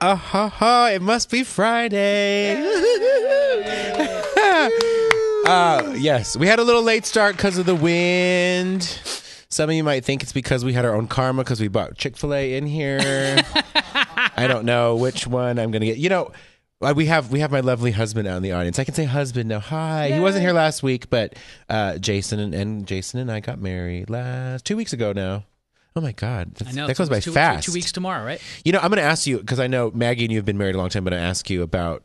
It must be Friday. Yes, we had a little late start because of the wind. Some of you might think it's because we had our own karma because we bought Chick-fil-A in here. I don't know which one I'm going to get. You know, we have my lovely husband out in the audience. I can say husband now. Hi. Yay. He wasn't here last week, but Jason and I got married 2 weeks ago now. Oh my God. I know. That goes by fast. 2 weeks tomorrow, right? You know, I'm going to ask you, because I know Maggie and you have been married a long time, but I ask you about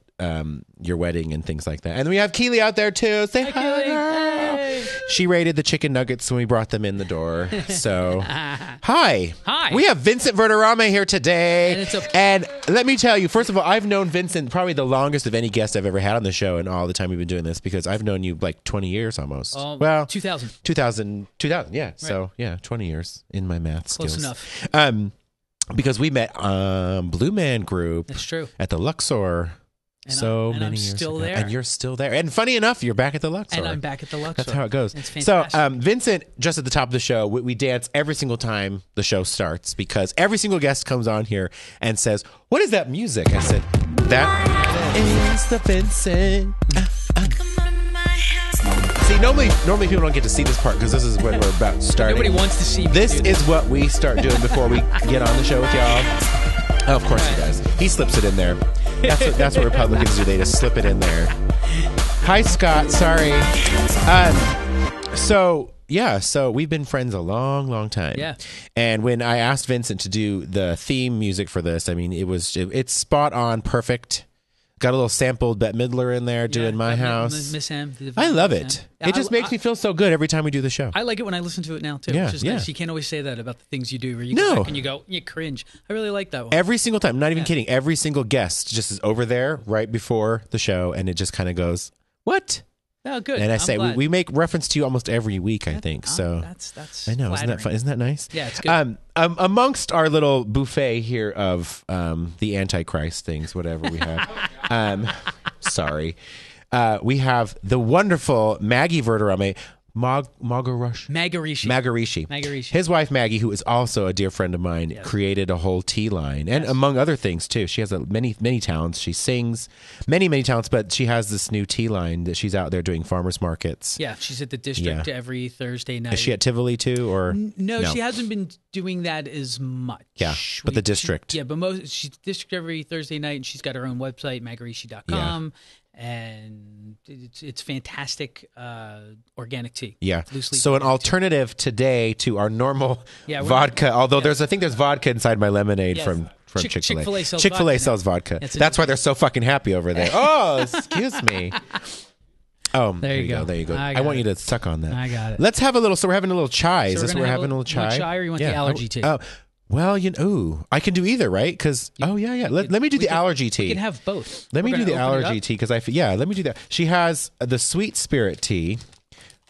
your wedding and things like that. And then we have Keely out there too. Say hi. Hey. She rated the chicken nuggets when we brought them in the door. So, hi. Hi. We have Vincent Verdermane here today. And let me tell you, first of all, I've known Vincent probably the longest of any guest I've ever had on the show and all the time we've been doing this, because I've known you like 20 years almost. Well, 2000, yeah. Right. So, yeah, 20 years in my math Close skills. enough. Because we met Blue Man Group. That's true. At the Luxor. And many I'm years still ago. there. And you're still there. And funny enough, you're back at the Luxor. And I'm back at the Luxor. That's how it goes. It's fantastic. So, Vincent, just at the top of the show, we dance every single time the show starts, because every single guest comes on here and says, "What is that music?" I said, "That is the Vincent." See, normally people don't get to see this part because this is when we're about starting. Nobody wants to see me This do is what we start doing before we get on the show with y'all. Oh, of course he does. He slips it in there. That's what Republicans do. They just slip it in there. Hi, Scott. Sorry. So we've been friends a long, long time. Yeah. And when I asked Vincent to do the theme music for this, I mean, it's spot on, perfect. Got a little sampled Bette Midler in there doing My House. Miss M. I love it. It just makes me feel so good every time we do the show. I like it when I listen to it now, too. Yeah, Which is yeah. nice. You can't always say that about the things you do, where you go back and you cringe. I really like that one. Every single time, not even kidding, every single guest just is over there right before the show, and it just kind of goes, "What?" Oh, good. And I I'm say, glad. we make reference to you almost every week, I think. So that's I know. flattering. Isn't that fun? Isn't that nice? Yeah, it's good. Amongst our little buffet here of the Antichrist things, whatever we have. Sorry. We have the wonderful Maggie Verdermane. Magarishi. His wife Maggie, who is also a dear friend of mine, created a whole tea line, and among other things too. She has many talents. She sings many talents, but she has this new tea line that she's out there doing farmers markets. Yeah, she's at the district every Thursday night. Is she at Tivoli too, or no? She hasn't been doing that as much. Yeah, but the district. She's district every Thursday night, and she's got her own website, magarishi.com. Yeah. And it's fantastic organic tea. Yeah. So an alternative today to our normal vodka, although I think there's vodka inside my lemonade from Chick-fil-A. Chick-fil-A sells vodka. That's why they're so fucking happy over there. Oh, excuse me. Oh, there you go. There you go. I want you to suck on that. I got it. Let's have a little. So we're having a little chai. Is this where we're having a little chai? Chai, or you want the allergy tea? Well, I can do either, right? Because Let me do the allergy tea. We can have both. Let me do the allergy tea because let me do that. She has the sweet spirit tea,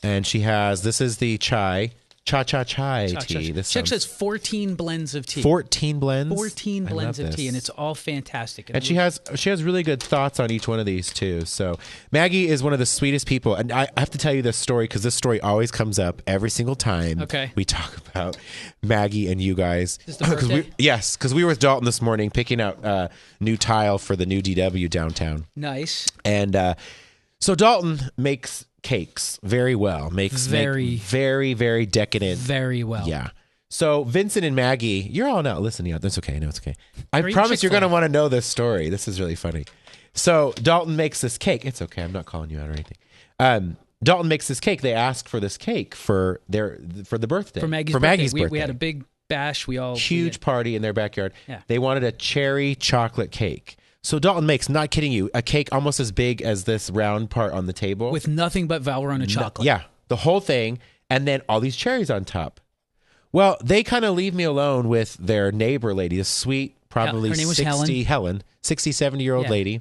and she has this is the chai tea. This Check says 14 blends of tea. 14 blends. 14 blends of tea, and it's all fantastic. And she has really good thoughts on each one of these too. So Maggie is one of the sweetest people, and I have to tell you this story because this story always comes up every single time. Okay. We talk about Maggie and you guys. Is this the birthday? Because we were with Dalton this morning picking out new tile for the new DW downtown. Nice. And so Dalton makes cakes very well. Makes very decadent. Very well. Yeah. So Vincent and Maggie, you're all not listening yet. That's okay. No, it's okay. I promise Chick-fil-A. you're going to want to know this story. This is really funny. So Dalton makes this cake. It's okay. I'm not calling you out or anything. Dalton makes this cake. They ask for this cake for the birthday. For Maggie's birthday. We had a big bash. Huge party in their backyard. Yeah. They wanted a cherry chocolate cake. So Dalton makes, not kidding you, a cake almost as big as this round part on the table. With nothing but Valrhona chocolate. Yeah, the whole thing, and then all these cherries on top. Well, they kind of leave me alone with their neighbor lady, a sweet, probably her name was 60, 70-year-old lady.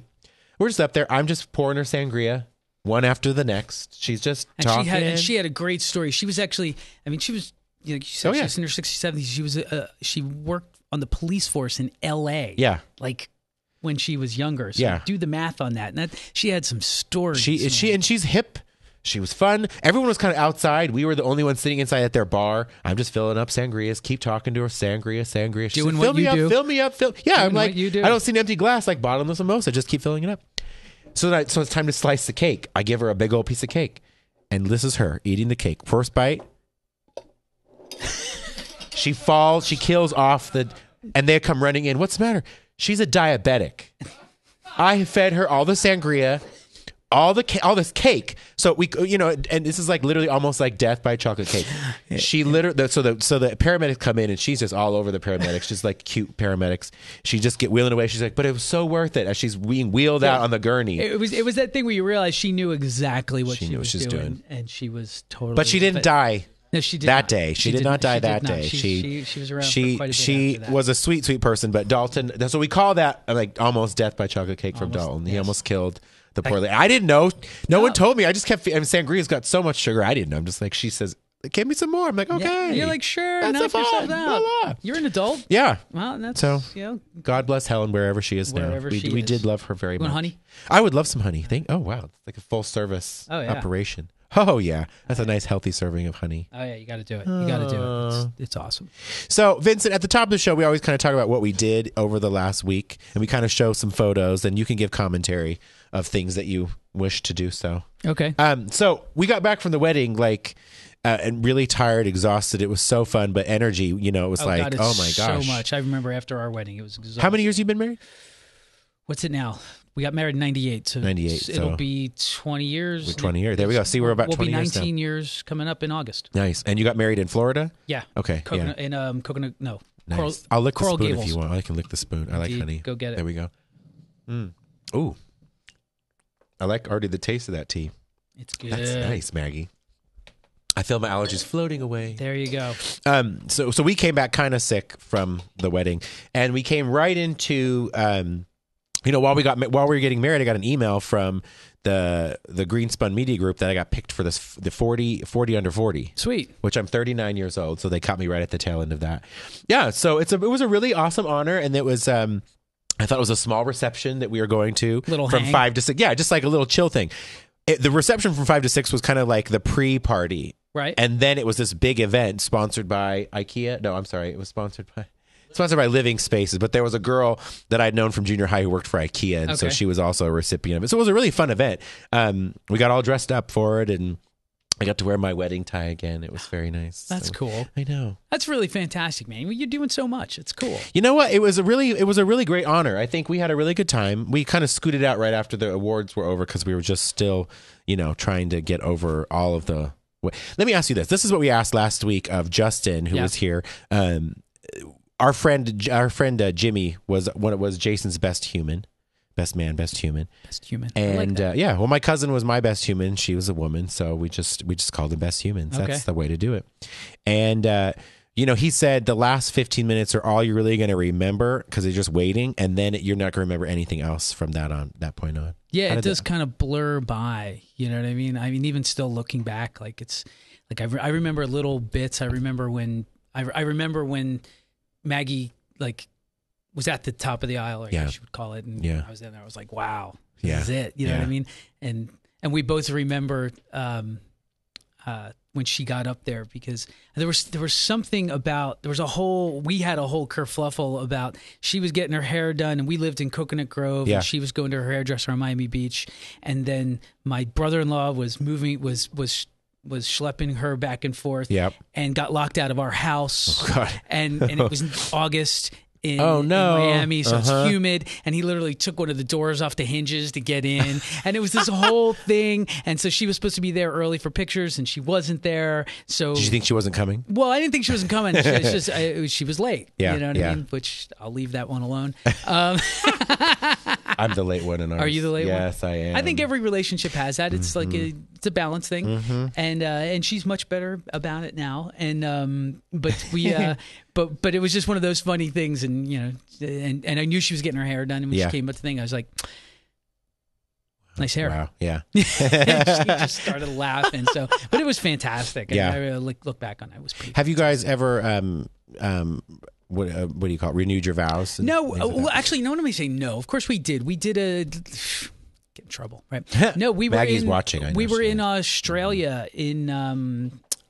We're just up there. I'm just pouring her sangria, one after the next. She's just talking. She had a great story. She was actually, she was, she was in her 60s, 70s. She worked on the police force in L.A. Yeah. When she was younger. So do the math on that. And she had some stories. She's hip. She was fun. Everyone was kind of outside. We were the only ones sitting inside at their bar. I'm just filling up sangrias. Keep talking to her. Sangria. She Doing said, what you do. Fill me up. Yeah, I'm like, what you do. I don't see an empty glass like bottomless mimosa. Just keep filling it up. So it's time to slice the cake. I give her a big old piece of cake. And this is her eating the cake. First bite. She falls. She kills off and they come running in. What's the matter? She's a diabetic. I fed her all the sangria. All this cake. So we, and this is like literally almost like death by chocolate cake. She literally, so the paramedics come in and she's just all over the paramedics, just like cute paramedics. She just get wheeling away. She's like, but it was so worth it as she's being wheeled out on the gurney. It was that thing where you realize she knew exactly what she was doing, and she was totally. But she didn't die. No, she did that not. day. She did not die that day. She was around for quite a bit She after that. was a sweet person. But Dalton, so we call that like almost death by chocolate cake from Dalton. He almost killed the poor lady. I didn't know. No one told me. I just kept. Sangria's got so much sugar. I didn't know. I'm just like, she says, give me some more. I'm like, okay. Yeah. You're like, sure. That's Knock yourself out. Blah, blah. You're an adult. Yeah. Well, and that's so. God bless Helen wherever she is now. We did love her very much. Honey? I would love some honey. Oh wow, it's like a full service operation. Oh yeah, that's a nice healthy serving of honey. Oh yeah, you got to do it. You got to do it. It's awesome. So Vincent, at the top of the show, we always kind of talk about what we did over the last week, and we kind of show some photos, and you can give commentary of things that you wish to do. So okay. So we got back from the wedding and really tired, exhausted. It was so fun, but energy, it was oh my gosh, so much. I remember after our wedding, it was exhausting. How many years you been married? What's it now? We got married in 98. So 98. It'll be 20 years. 20 years. There we go. See, we're about 20 years now. We'll be 19 years coming up in August. Nice. And you got married in Florida? Yeah. Okay. Coconut, in Coconut, no. Nice. I'll lick the spoon Gables. if you want. I can lick the spoon. I like honey. Go get it. There we go. Ooh. I like already the taste of that tea. It's good. That's nice, Maggie. I feel my allergies floating away. There you go. So we came back kind of sick from the wedding, and we came right into while we were getting married, I got an email from the Greenspun Media Group that I got picked for the 40 under 40. Sweet. Which I'm 39 years old, so they caught me right at the tail end of that. Yeah, so it was a really awesome honor, and it was I thought it was a small reception that we were going to from 5 to 6. Yeah, just like a little chill thing. The reception from 5 to 6 was kind of like the pre-party. Right. And then it was this big event sponsored by IKEA. No, I'm sorry. It was sponsored by Living Spaces. But there was a girl that I'd known from junior high who worked for IKEA. And so she was also a recipient of it. So it was a really fun event. We got all dressed up for it, and I got to wear my wedding tie again. It was very nice. That's cool. I know. That's really fantastic, man. You're doing so much. It's cool. You know what? It was a really great honor. I think we had a really good time. We kind of scooted out right after the awards were over because we were just still, trying to get over all of the. Let me ask you this. This is what we asked last week of Justin, who was here. Our friend Jimmy was Jason's best man, best human. And like my cousin was my best human. She was a woman, so we just called them best humans. Okay. That's the way to do it. And he said the last 15 minutes are all you're really going to remember because you're just waiting, and then you're not going to remember anything else from that point on. Yeah, it does kind of blur by. You know what I mean? I mean, even still looking back, like it's like I remember little bits. I remember when Maggie was at the top of the aisle, or I should call it, and I was in there. I was like, wow, this is it. You know what I mean? And we both remember when she got up there, because there was something about, we had a whole kerfluffle about, she was getting her hair done, and we lived in Coconut Grove, and she was going to her hairdresser on Miami Beach, and then my brother-in-law was schlepping her back and forth, and got locked out of our house. Oh, God. And it was in August in Miami, so it's humid, and he literally took one of the doors off the hinges to get in, and it was this whole thing. And so she was supposed to be there early for pictures, and she wasn't there. So did you think she wasn't coming? Well, I didn't think she wasn't coming. It's just she was late. Yeah, you know what I mean? Which I'll leave that one alone. I'm the late one in ours. Are you the late one? Yes, I am. I think every relationship has that. It's like it's a balance thing, and she's much better about it now. And but we but it was just one of those funny things, and and I knew she was getting her hair done, and when she came up the thing, I was like, nice hair. Wow. Yeah. She just started laughing. So, but it was fantastic. Yeah. I look back on it. It was pretty. Have you guys ever what do you call it? Renewed your vows? No. Well, actually, no. Let me say no. Of course we did. We did get in trouble, right? No, we were Maggie's watching. I know we were she in is. Australia in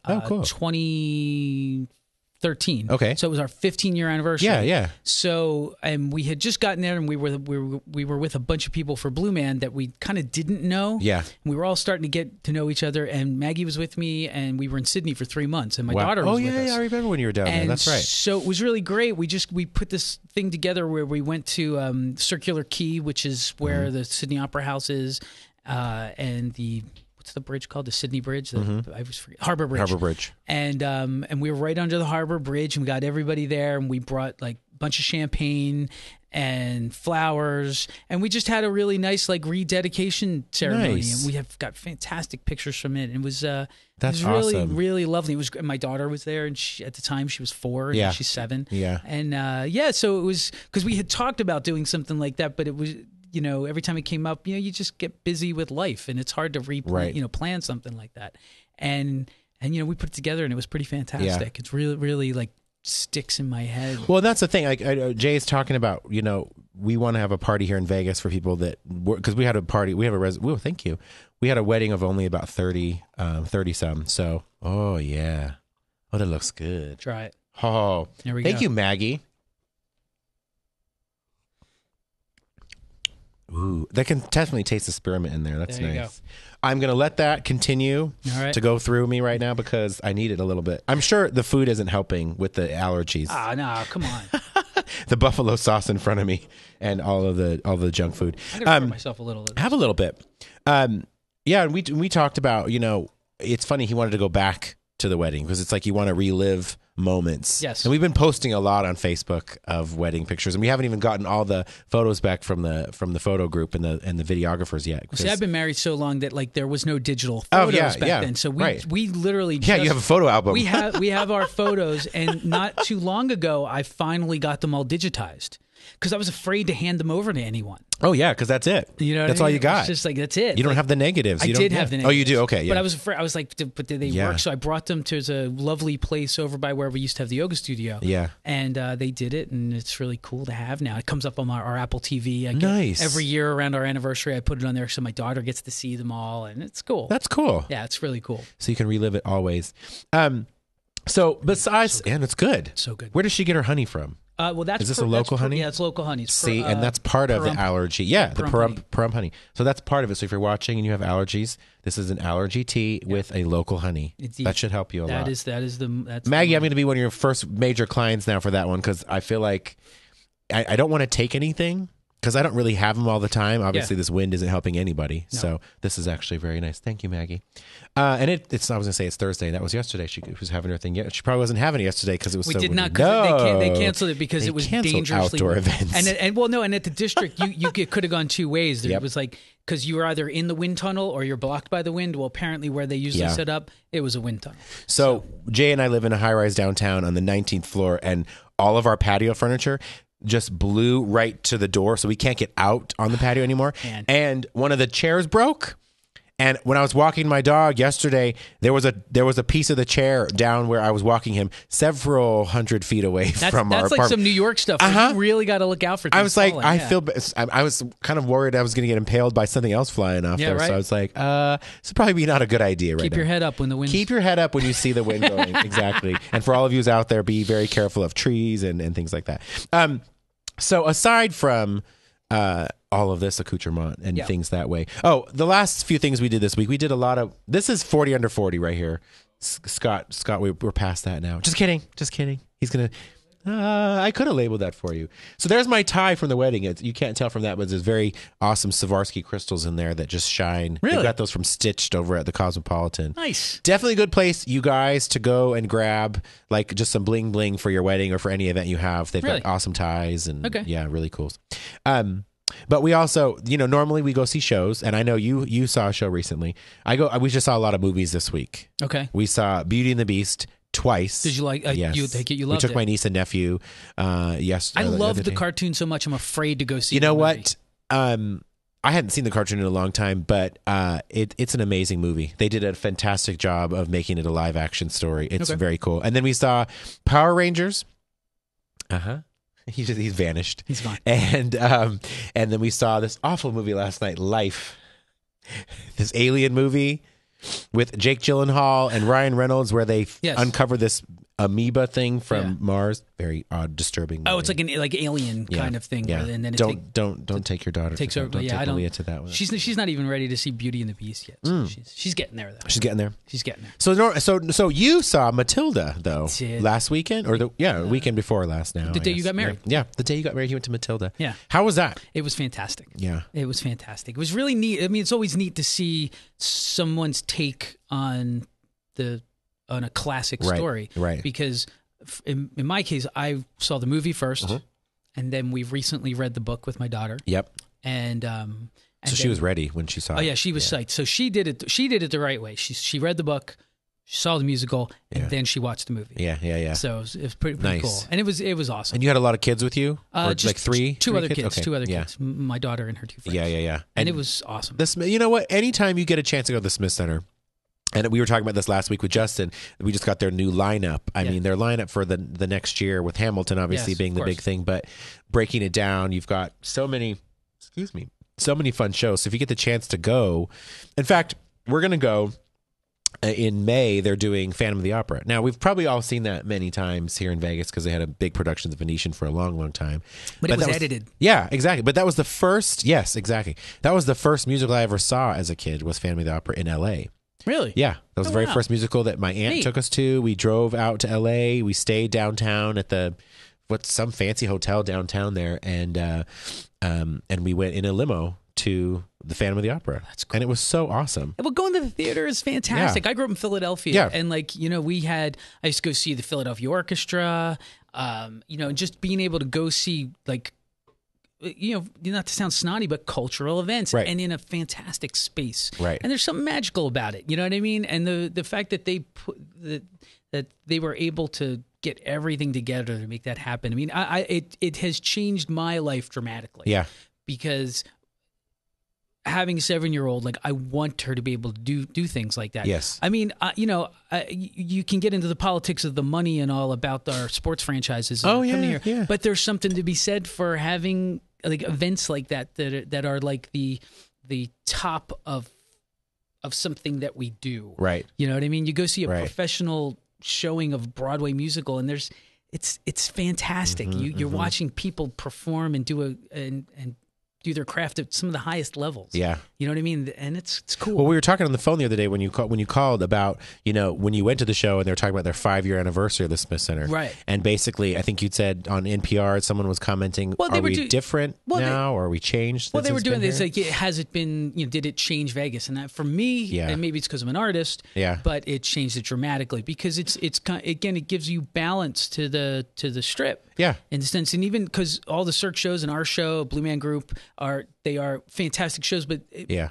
cool. 2013. Okay. So it was our 15-year anniversary. Yeah. So, and we had just gotten there, and we were with a bunch of people for Blue Man that we kind of didn't know. Yeah. And we were all starting to get to know each other, and Maggie was with me, and we were in Sydney for 3 months, and my daughter was with us. I remember when you were down there. That's right. So it was really great. We put this thing together where we went to Circular Quay, which is where the Sydney Opera House is, and what's the bridge called? The Sydney Bridge? I always forget. Harbor Bridge. And we were right under the Harbor Bridge, and we got everybody there, and we brought like a bunch of champagne and flowers, and we just had a really nice like rededication ceremony. Nice. And we have got fantastic pictures from it. It was That's it was really awesome. really lovely. It was. My daughter was there, and at the time she was 4, and Yeah. she's 7. Yeah. And so it was because we had talked about doing something like that, but it was. Every time it came up, you just get busy with life, and it's hard to plan something like that. And we put it together, and it was pretty fantastic. Yeah. It's really, really like sticks in my head. Well, that's the thing. Like Jay is talking about, we want to have a party here in Vegas for people that because we had a party. We have thank you. We had a wedding of only about 30 some. So, oh yeah. Oh, that looks good. Try it. Oh, there we go. Thank you, Maggie. Ooh, that can definitely taste the spearmint in there. That's there nice. I'm going to let that continue to go through me right now because I need it a little bit. I'm sure the food isn't helping with the allergies. Ah, no, come on. The buffalo sauce in front of me and all the junk food. I'm going to hurt myself a little. Have a little bit. Yeah, and we talked about, it's funny he wanted to go back to the wedding because it's like you want to relive moments. Yes. And we've been posting a lot on Facebook of wedding pictures, and we haven't even gotten all the photos back from the photo group and the videographers yet. See, I've been married so long that like there was no digital photos back then. So we literally you have a photo album. We have our photos, and not too long ago I finally got them all digitized because I was afraid to hand them over to anyone. Oh yeah, because that's it. That's all you got. It's just like that's it. You don't have the negatives. I did have the negatives. Oh, you do. Okay, yeah. But I was afraid. I was like, but did they work? So I brought them to a lovely place over by where we used to have the yoga studio. Yeah, and they did it, and it's really cool to have now. It comes up on our Apple TV. Nice. Every year around our anniversary, I put it on there so my daughter gets to see them all, and it's cool. That's cool. Yeah, it's really cool. So you can relive it always. So besides, and it's good. So good. Where does she get her honey from? Well, is this a local honey? Yeah, it's local honey. See, and that's part of the allergy. Yeah, the Pahrump honey. So that's part of it. So if you're watching and you have allergies, this is an allergy tea with a local honey. That should help you a lot. That's Maggie, I'm going to be one of your first major clients now for that one because I feel like I don't want to take anything because I don't really have them all the time. Obviously, this wind isn't helping anybody. No. So this is actually very nice. Thank you, Maggie. And it's I was going to say it's Thursday. That was yesterday. She was having her thing. She probably wasn't having it yesterday because it was so did windy. not. No. They canceled it because it was dangerously outdoor events. And at the district, you could have gone two ways. It was like because you were either in the wind tunnel or you're blocked by the wind. Well, apparently where they usually set up, it was a wind tunnel. So Jay and I live in a high-rise downtown on the 19th floor, and all of our patio furniture just blew right to the door, so we can't get out on the patio anymore. And one of the chairs broke. And when I was walking my dog yesterday, there was a piece of the chair down where I was walking him several hundred feet away from our apartment. That's like some New York stuff. You really got to look out for things. I was like, falling. I was kind of worried I was going to get impaled by something else flying off there. Right. So I was like, this would probably not a good idea right now. Keep your head up when the wind. Keep your head up when you see the wind going. Exactly. And for all of you out there, be very careful of trees and things like that. So aside from all of this accoutrement and things that way. Oh, the last few things we did this week, we did a lot of, this is 40 under 40 right here. Scott, we're past that now. Just kidding. He's going to, I could have labeled that for you. So there's my tie from the wedding. You can't tell from that, but there's very awesome Swarovski crystals in there that just shine. Really? They've got those from Stitched over at the Cosmopolitan. Nice. Definitely a good place, you guys, to go and grab like just some bling bling for your wedding or for any event you have. They've got awesome ties and really cool. But we also, normally we go see shows, and I know you saw a show recently. We just saw a lot of movies this week. Okay. We saw Beauty and the Beast twice. Did you like? Yes. You take it. You loved it. We took it. my niece and nephew. Yes. I love the cartoon so much. I'm afraid to go see. You know what? I hadn't seen the cartoon in a long time, but it's an amazing movie. They did a fantastic job of making it a live action story. It's very cool. And then we saw Power Rangers. He's vanished. He's gone. And then we saw this awful movie last night, Life. This alien movie with Jake Gyllenhaal and Ryan Reynolds, where they uncover this amoeba thing from Mars. Very odd, disturbing movie. Oh, it's like an alien kind of thing. Yeah. And then don't take your daughter. Takes over. Don't Yeah, take Malia to that one. She's not even ready to see Beauty and the Beast yet. So she's getting there though. She's getting there. She's getting there. So you saw Matilda though last weekend or the weekend before last now. The day you got married. Yeah, the day you got married, you went to Matilda. Yeah. How was that? It was fantastic. Yeah. It was fantastic. It was really neat. I mean, it's always neat to see someone's take on a classic story. Right. Because in my case, I saw the movie first, and then we recently read the book with my daughter. Yep. And so she was ready when she saw it. Oh yeah, she was psyched. So she did it. She did it the right way. She read the book, she saw the musical, and then she watched the movie. Yeah. So it was pretty nice. cool, and it was awesome. And you had a lot of kids with you, just like two other kids. Okay. Two other kids. My daughter and her two friends. Yeah. And it was awesome. You know what? Anytime you get a chance to go to the Smith Center. And we were talking about this last week with Justin. We just got their new lineup. I mean, their lineup for the next year with Hamilton obviously being the big thing, but breaking it down, you've got so many fun shows. So if you get the chance to go, in fact, we're going to go in May. They're doing Phantom of the Opera. Now, we've probably all seen that many times here in Vegas because they had a big production of the Venetian for a long, long time. But it was edited. Yeah, exactly. But that was the first. Yes, exactly. That was the first musical I ever saw as a kid was Phantom of the Opera in L.A. Really? Yeah. That was the very first musical that my aunt took us to. We drove out to LA. We stayed downtown at some fancy hotel downtown there, and we went in a limo to the Phantom of the Opera. That's cool. And it was so awesome. Well, going to the theater is fantastic. Yeah. I grew up in Philadelphia. Yeah. And I used to go see the Philadelphia Orchestra, and just being able to go see not to sound snotty, but cultural events, and in a fantastic space, right? And there's something magical about it. You know what I mean? And the fact that that they were able to get everything together to make that happen. I mean, it has changed my life dramatically. Yeah, because having a 7-year-old, I want her to be able to do things like that. Yes. I mean, you can get into the politics of the money and all about our sports franchises. Yeah. But there's something to be said for having events like that are like the top of something that we do. Right. You know what I mean? You go see a professional showing of Broadway musical, and it's fantastic. You're watching people perform and do their craft at some of the highest levels. Yeah. You know what I mean? And it's cool. Well, we were talking on the phone the other day when you called about, when you went to the show and they were talking about their 5-year anniversary of the Smith Center. Right. And basically, I think you'd said on NPR, someone was commenting, are we different now or are we changed? Well, they were doing this, has it been, did it change Vegas? And that for me, and maybe it's because I'm an artist, but it changed it dramatically because it's again, it gives you balance to the Strip. Yeah. In the sense, and even because all the Cirque shows and our show, Blue Man Group, are fantastic shows, but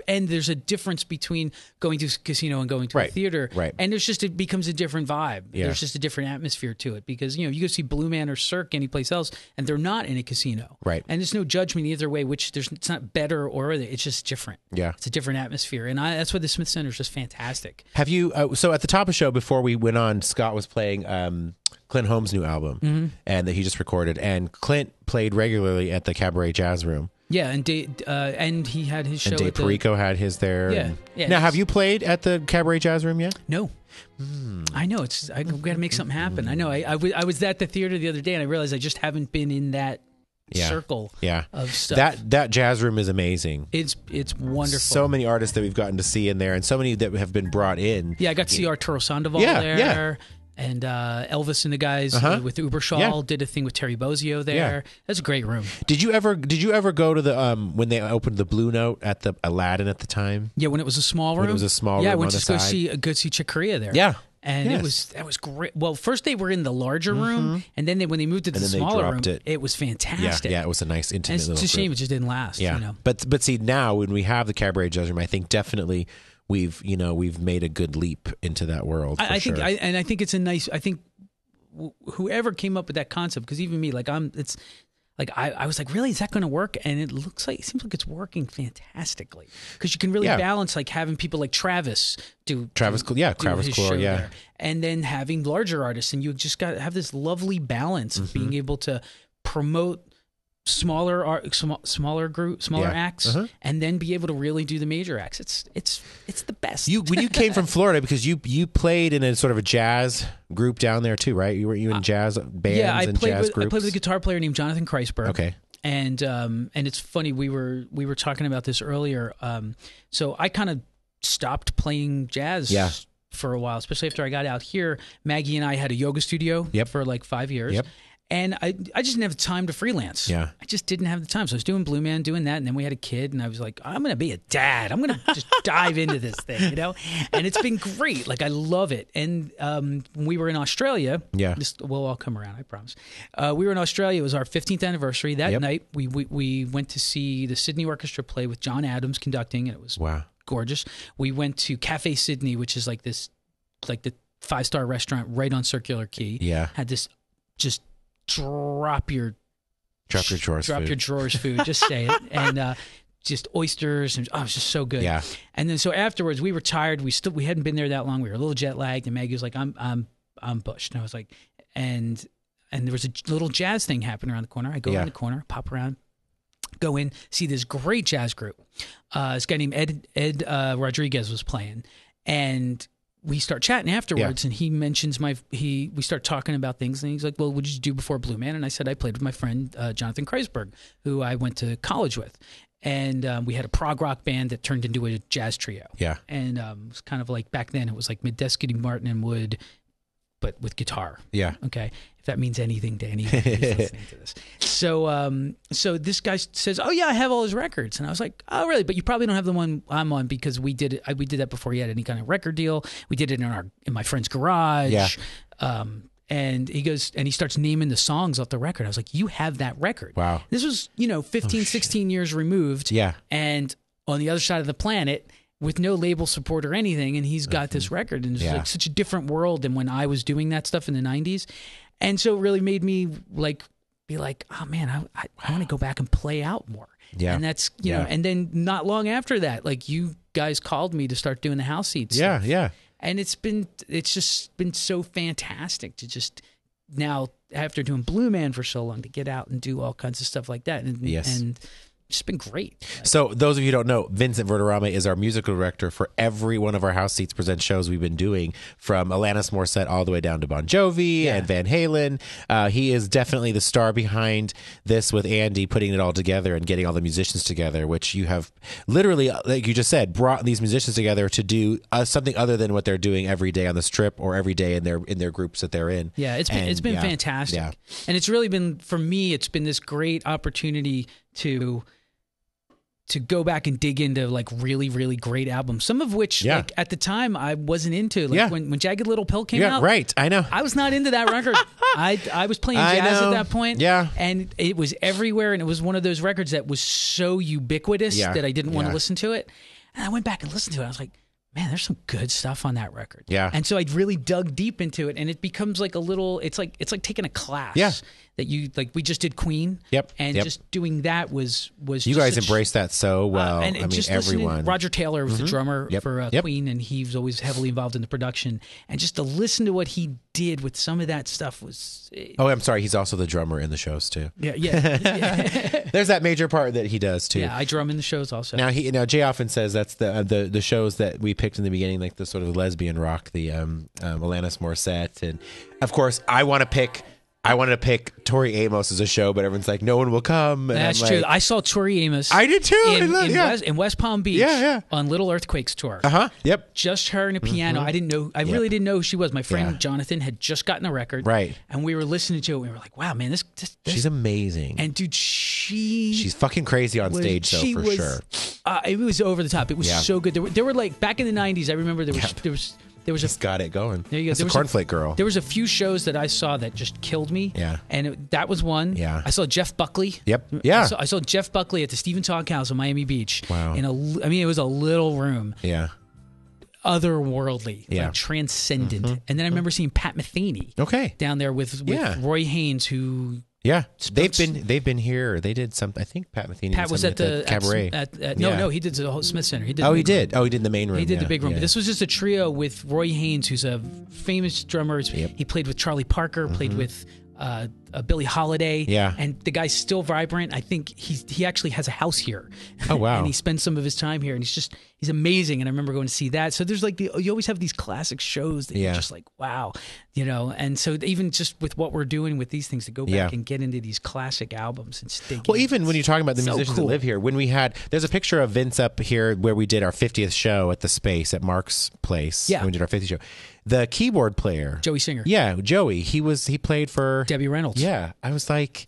and there's a difference between going to a casino and going to a theater, and it becomes a different vibe. There's just a different atmosphere to it because you go see Blue Man or Cirque anyplace else, and they're not in a casino, and there's no judgment either way. It's not better or other. It's just different. Yeah, it's a different atmosphere, and that's why the Smith Center is just fantastic. Have you? So at the top of the show before we went on, Scott was playing Clint Holmes' new album, and that he just recorded, and Clint played regularly at the Cabaret Jazz Room. Yeah, and he had his show. And Dave Perico had his there. Yeah. Now, have you played at the Cabaret Jazz Room yet? No. I know I got to make something happen. I know. I was at the theater the other day, and I realized I just haven't been in that circle of stuff. That jazz room is amazing. It's wonderful. So many artists that we've gotten to see in there, and so many that have been brought in. Yeah, I got to see Arturo Sandoval there. Yeah. And Elvis and the guys with Ubershaw did a thing with Terry Bozzio there. Yeah. That's a great room. Did you ever go to the when they opened the Blue Note at the Aladdin at the time? Yeah, when it was a small room. When it was a small room. Yeah, I went to go see Chick Corea there. Yeah. And that was great. Well, first they were in the larger room, and then when they moved to the smaller room, it was fantastic. Yeah, it was a nice intimate little room. It's a shame it just didn't last. Yeah. But see, now when we have the Cabaret Jazz Room, I think definitely we've made a good leap into that world. I think it's a nice. I think whoever came up with that concept, because even me, I was like, really, is that going to work? And it seems like it's working fantastically because you can really balance having people like Travis do Travis Clore, there, and then having larger artists, and you just got to have this lovely balance of being able to promote smaller acts, and then be able to really do the major acts. It's the best. When you came from Florida, because you played in a sort of a jazz group down there too, right? You were in jazz bands and jazz groups? I played with a guitar player named Jonathan Kreisberg. Okay. And it's funny, we were talking about this earlier. So I kind of stopped playing jazz for a while, especially after I got out here. Maggie and I had a yoga studio for like 5 years. Yep. And I just didn't have the time to freelance. Yeah. I just didn't have the time. So I was doing Blue Man, doing that, and then we had a kid, and I was like, I'm going to be a dad. I'm going to just dive into this thing, you know? And it's been great. Like, I love it. And when we were in Australia, we'll all come around, I promise. We were in Australia. It was our 15th anniversary. That night, we went to see the Sydney Orchestra play with John Adams conducting, and it was gorgeous. We went to Cafe Sydney, which is like the 5-star restaurant right on Circular Quay. Yeah. Had this just drop your drawers food. Just say it. And just oysters, and it was just so good. Yeah. And then so afterwards, we were tired. We hadn't been there that long. We were a little jet lagged, and Maggie was like, "I'm bushed." And I was like, and there was a little jazz thing happening around the corner. I go in the corner, pop around, go in, see this great jazz group. This guy named Ed Rodriguez was playing, and we start chatting afterwards, and he mentions we start talking about things, and he's like, "Well, what did you do before Blue Man?" And I said, "I played with my friend Jonathan Kreisberg, who I went to college with, and we had a prog rock band that turned into a jazz trio." Yeah, and it was kind of like back then it was like Medeski, Martin, and Wood, but with guitar. Yeah, okay, if that means anything to anyone who's listening to this. So this guy says, "Oh yeah, I have all his records," and I was like, "Oh really? But you probably don't have the one I'm on, because we did it. We did that before he had any kind of record deal. We did it in my friend's garage." Yeah. And he goes, and he starts naming the songs off the record. I was like, "You have that record?" Wow. This was 15, 16 years removed. Yeah. And on the other side of the planet, with no label support or anything, and he's got this record, and it's like such a different world than when I was doing that stuff in the 90s. And so it really made me be like, oh man, I want to go back and play out more. Yeah. And that's, you know, and then not long after that, like, you guys called me to start doing the house seats. Yeah. Stuff. Yeah. And it's just been so fantastic to just now, after doing Blue Man for so long, to get out and do all kinds of stuff like that. And it's been great. So those of you who don't know, Vincent Verdermane is our musical director for every one of our House Seats Present shows we've been doing, from Alanis Morissette all the way down to Bon Jovi and Van Halen. He is definitely the star behind this, with Andy putting it all together and getting all the musicians together, which you have literally, like you just said, brought these musicians together to do something other than what they're doing every day on this trip or every day in their groups that they're in. Yeah, it's been fantastic. Yeah. And it's really been, for me, it's been this great opportunity to go back and dig into like really, really great albums. Some of which, like, at the time I wasn't into. Like when Jagged Little Pill came out. Right. I know. I was not into that record. I was playing jazz at that point. Yeah. And it was everywhere, and it was one of those records that was so ubiquitous that I didn't want to listen to it. And I went back and listened to it. I was like, man, there's some good stuff on that record. Yeah. And so I really dug deep into it, and it becomes like a little, it's like taking a class. Yeah. That you, like, we just did Queen. Yep. And just doing that was you guys embraced that so well. And I mean, everyone. Roger Taylor was the drummer for Queen, and he was always heavily involved in the production. And just to listen to what he did with some of that stuff was. Oh, I'm sorry. He's also the drummer in the shows too. Yeah. There's that major part that he does too. Yeah, I drum in the shows also. Now Jay often says that's the shows that we picked in the beginning, like the sort of lesbian rock, the Alanis Morissette, and of course I wanted to pick Tori Amos as a show, but everyone's like, no one will come. And that's true. I saw Tori Amos. I did too. In West Palm Beach on Little Earthquakes tour. Yep. Just her and a piano. I didn't know. I really didn't know who she was. My friend Jonathan had just gotten a record. Right. And we were listening to it. We were like, wow, man, this she's amazing. And dude, she's fucking crazy on stage, though, for sure. It was over the top. It was so good. There were like, back in the 90s, I remember there was just got it going. There you go. That's a cornflake girl. There was a few shows that I saw that just killed me. Yeah. And that was one. Yeah. I saw Jeff Buckley. Yep. Yeah. I saw Jeff Buckley at the Stephen Togg House in Miami Beach. Wow. It was a little room. Yeah. Otherworldly. Yeah. Like transcendent. Mm-hmm. And then I remember seeing Pat Metheny. Down there with Roy Haynes, who. Yeah, they've been here. They did something. I think Pat Metheny. Pat was at the Cabaret. No, he did the whole Smith Center. He did. He did. He did the main room. He did the big room. Yeah. But this was just a trio with Roy Haynes, who's a famous drummer. Yep. He played with Charlie Parker. Played with Billie Holiday. Yeah. And the guy's still vibrant. I think he actually has a house here. Oh, wow. And he spends some of his time here, and he's amazing. And I remember going to see that. So there's like you always have these classic shows that you're just like, wow, and so even just with what we're doing with these things, to go back and get into these classic albums and stay. Well, even when you're talking about the musicians that live here, there's a picture of Vince up here where we did our 50th show at the Space at Mark's place. Yeah. When we did our 50th show. The keyboard player, Joey Singer. Yeah, Joey. He played for Debbie Reynolds. Yeah, I was like,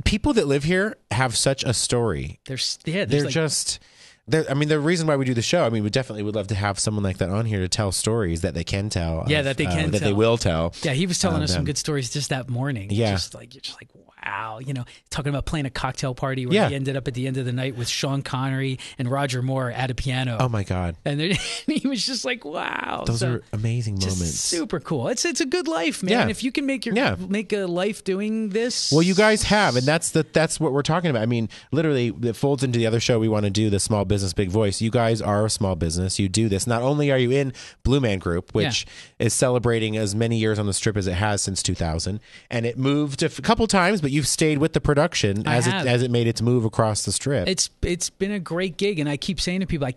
people that live here have such a story. They're the reason why we do the show, we definitely would love to have someone like that on here to tell stories that they can tell. Yeah, that they can that tell. they will tell. Yeah, he was telling us some good stories just that morning. Yeah. You're just like, wow. Talking about playing a cocktail party where he ended up at the end of the night with Sean Connery and Roger Moore at a piano. Oh, my God. And he was just like, wow. Those are amazing just moments. Super cool. It's a good life, man. Yeah. If you can make a life doing this. Well, you guys have, and that's what we're talking about. Literally, it folds into the other show we want to do, the Small Business Big Voice. You guys are a small business. You do this. Not only are you in Blue Man Group, which is celebrating as many years on the Strip as it has since 2000, and it moved a couple times, but you've stayed with the production as it made its move across the Strip. It's been a great gig, and I keep saying to people,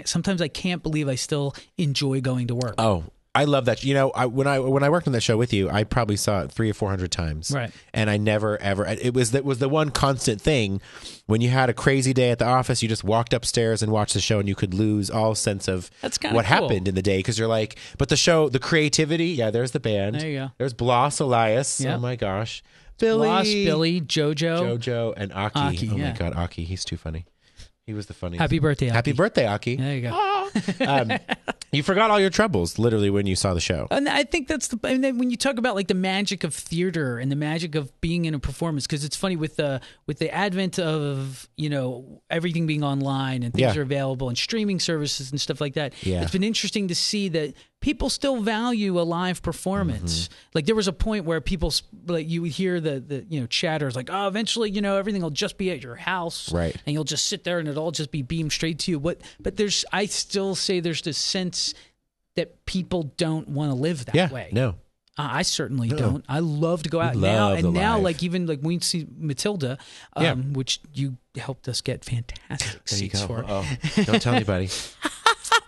sometimes I can't believe I still enjoy going to work. Oh, I love that. When I worked on that show with you, I probably saw it 300 or 400 times. Right. And I never ever. It was the one constant thing. When you had a crazy day at the office, you just walked upstairs and watched the show, and you could lose all sense of what happened in the day, because you're like, but the show, the creativity. Yeah, there's the band. There you go. There's Bloss Elias. Yep. Oh my gosh, Billy, JoJo, and Aki. Oh my God, Aki, he's too funny. He was the funniest. Happy birthday, Aki. Happy birthday, Aki. There you go. You forgot all your troubles literally when you saw the show. And I think and then when you talk about like the magic of theater and the magic of being in a performance, because it's funny with the advent of everything being online and things are available and streaming services and stuff like that. Yeah. It's been interesting to see that people still value a live performance. Mm-hmm. Like there was a point where people, like, you would hear the chatters like, oh, eventually everything will just be at your house, right? And you'll just sit there and it'll all just be beamed straight to you. But I still say there's this sense that people don't want to live that way. No. I certainly don't. I love to go out now, like even like we see Matilda, which you helped us get fantastic seats for. Oh, don't tell anybody.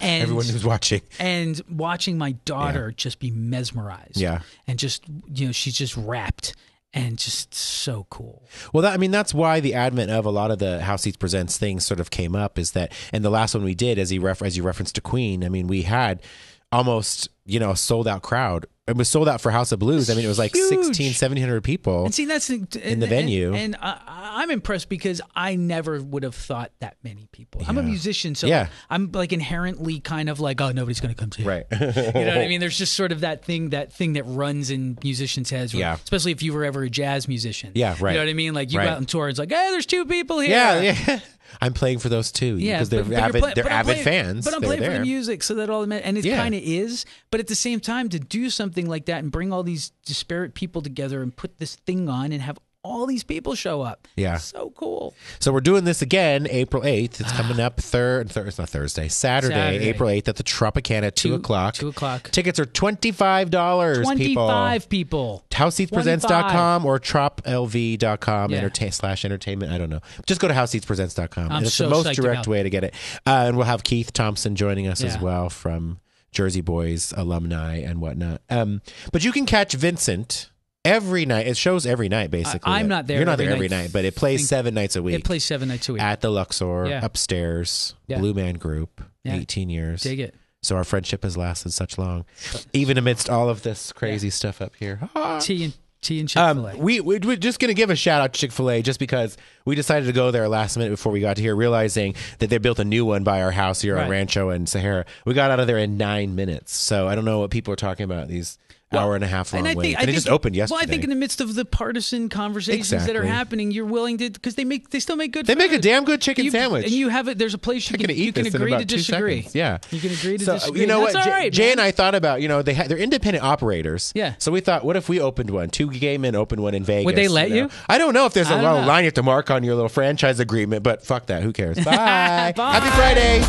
And everyone who's watching. And watching my daughter just be mesmerized. Yeah. And just, she's just rapt and just so cool. Well, that's why the advent of a lot of the House Seats Presents things sort of came up, is that, and the last one we did, as you referenced to Queen, we had almost, a sold out crowd. It was sold out for House of Blues. It was like 1,700 people. And see, that's in the venue. And I'm impressed because I never would have thought that many people. I'm a musician, so I'm like inherently kind of like, oh, nobody's going to come see. Right. You know what I mean? There's just sort of that thing that runs in musicians' heads. Especially if you were ever a jazz musician. Yeah, right. You know what I mean? Like you go out on tour, and it's like, hey, there's 2 people here. Yeah. I'm playing for those too. Yeah, because they're avid fans. But I'm playing for the music, so that all and it kind of is. But at the same time, to do something like that and bring all these disparate people together and put this thing on and have all these people show up. Yeah. So cool. So we're doing this again April 8th. It's coming up Saturday, April 8th at the Tropicana at 2 o'clock. 2 o'clock. Tickets are $25, 25 people. HouseSeatsPresents.com or TropLV.com /entertainment. I don't know. Just go to HouseSeatsPresents.com. And it's the most direct way to get it. And we'll have Keith Thompson joining us as well from Jersey Boys alumni and whatnot. But you can catch Vincent every night. It shows every night, basically. I'm not there. You're not there every night, but it plays 7 nights a week. It plays 7 nights a week. At the Luxor, upstairs, Blue Man Group, 18 years. Dig it. So our friendship has lasted such long, even amidst all of this crazy stuff up here. Tea and Chick-fil-A. We're just going to give a shout out to Chick-fil-A just because we decided to go there last minute before we got to here, realizing that they built a new one by our house here on Rancho and Sahara. We got out of there in 9 minutes. So I don't know what people are talking about, these hour and a half long wait. And it just opened yesterday. Well, I think in the midst of the partisan conversations that are happening, you're willing to, because they still make good food. They make a damn good chicken sandwich. And you have it, there's a place you can agree to disagree. Yeah. You can agree to disagree. You know That's what? all right, Jay and I thought about, they're independent operators. Yeah. So we thought, what if we opened one? 2 gay men opened one in Vegas. Would they let you? I don't know if there's a long line you have to mark on your little franchise agreement, but fuck that. Who cares? Bye. Bye. Happy Friday.